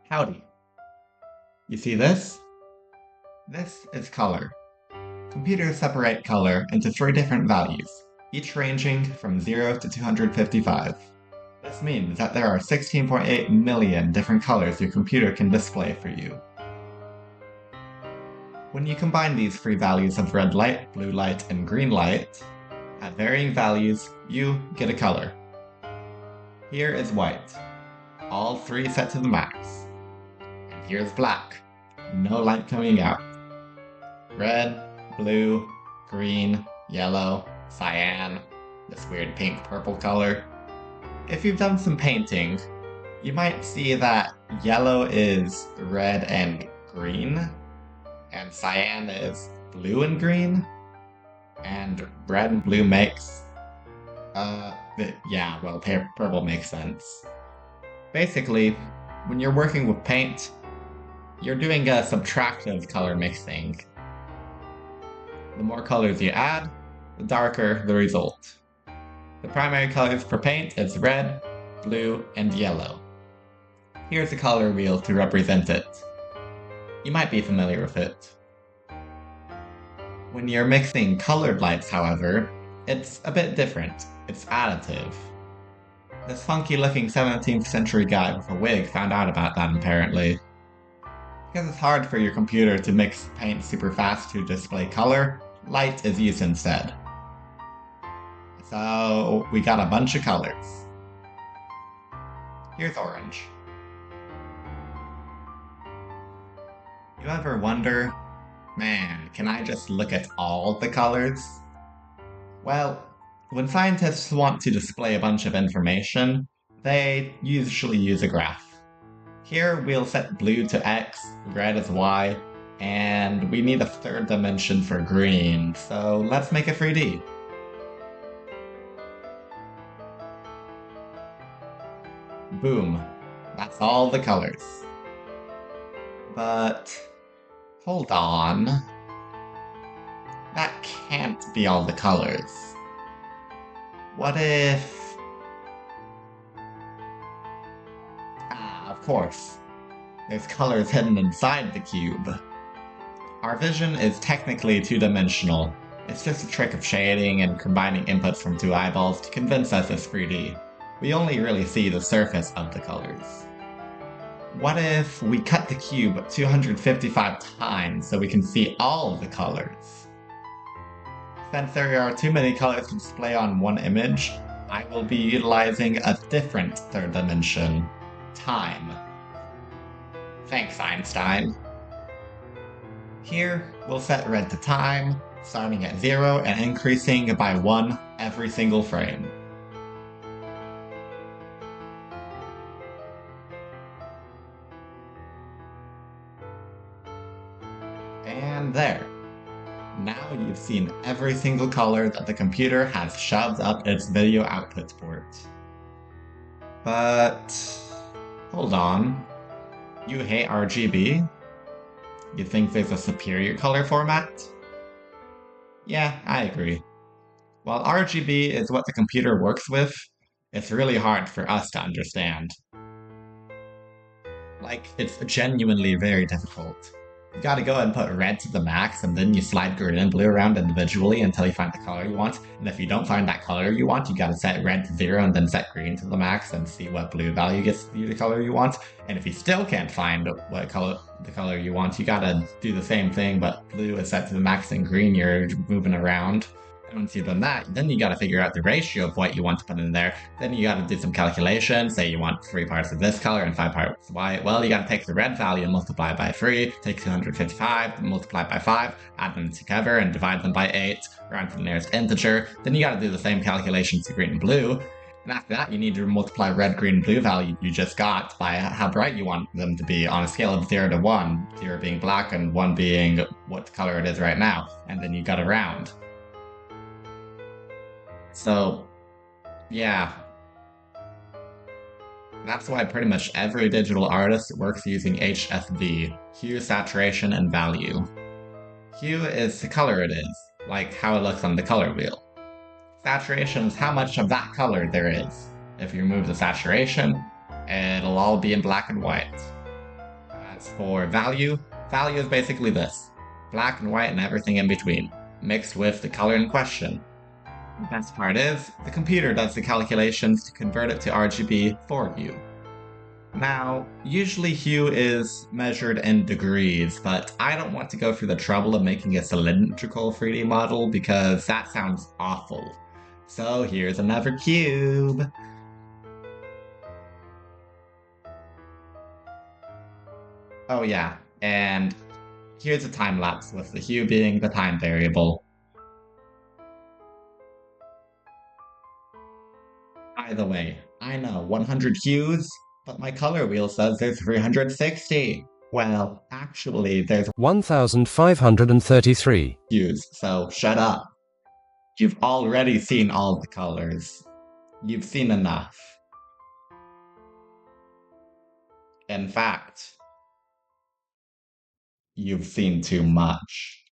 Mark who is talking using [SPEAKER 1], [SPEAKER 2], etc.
[SPEAKER 1] Howdy. You see this? This is color. Computers separate color into 3 different values, each ranging from 0 to 255. This means that there are 16.8 million different colors your computer can display for you. When you combine these 3 values of red light, blue light, and green light, at varying values, you get a color. Here is white, all 3 set to the max. And here's black, no light coming out. Red, blue, green, yellow, cyan, this weird pink-purple color. If you've done some painting, you might see that yellow is red and green, and cyan is blue and green, and red and blue makes, purple makes sense. Basically, when you're working with paint, you're doing a subtractive color mixing. The more colors you add, the darker the result. The primary colors for paint is red, blue, and yellow. Here's a color wheel to represent it. You might be familiar with it. When you're mixing colored lights, however, it's a bit different. It's additive. This funky-looking 17th century guy with a wig found out about that, apparently. Because it's hard for your computer to mix paint super fast to display color, light is used instead. So we got a bunch of colors. Here's orange. You ever wonder, man, can I just look at all the colors? Well, when scientists want to display a bunch of information, they usually use a graph. Here we'll set blue to X, red as Y, and we need a 3rd dimension for green, so let's make a 3D. Boom. That's all the colors. But hold on. That can't be all the colors. What if... of course. There's colors hidden inside the cube. Our vision is technically 2-dimensional. It's just a trick of shading and combining inputs from 2 eyeballs to convince us it's 3D. We only really see the surface of the colors. What if we cut the cube 255 times so we can see all of the colors? Since there are too many colors to display on one image, I will be utilizing a different 3rd dimension, time. Thanks, Einstein. Here, we'll set red to time, starting at 0 and increasing by 1 every single frame. And there. Now you've seen every single color that the computer has shoved up its video output port. But... hold on. You hate RGB? You think there's a superior color format? Yeah, I agree. While RGB is what the computer works with, it's really hard for us to understand. Like, it's genuinely very difficult. You gotta go and put red to the max, and then you slide green and blue around individually until you find the color you want. And if you don't find that color you want, you gotta set red to 0 and then set green to the max and see what blue value gets you the color you want. And if you still can't find the color you want, you gotta do the same thing, but blue is set to the max and green you're moving around. And once you've done that, then you gotta figure out the ratio of what you want to put in there. Then you gotta do some calculation, say you want 3 parts of this color and 5 parts of white. Well, you gotta take the red value and multiply it by 3, take 255, multiply it by 5, add them together and divide them by 8, round to the nearest integer. Then you gotta do the same calculation to green and blue. And after that, you need to multiply red, green, and blue value you just got by how bright you want them to be on a scale of 0 to 1, 0 being black and 1 being what color it is right now. And then you gotta round. So, yeah. That's why pretty much every digital artist works using HSV, hue, saturation, and value. Hue is the color it is, like how it looks on the color wheel. Saturation is how much of that color there is. If you remove the saturation, it'll all be in black and white. As for value, value is basically this. Black and white and everything in between, mixed with the color in question. The best part is, the computer does the calculations to convert it to RGB for you. Now, usually hue is measured in degrees, but I don't want to go through the trouble of making a cylindrical 3D model because that sounds awful. So here's another cube. Oh yeah, and here's a time lapse with the hue being the time variable. By the way, I know 100 hues, but my color wheel says there's 360. Well, actually, there's
[SPEAKER 2] 1533
[SPEAKER 1] hues, so shut up. You've already seen all the colors. You've seen enough. In fact, you've seen too much.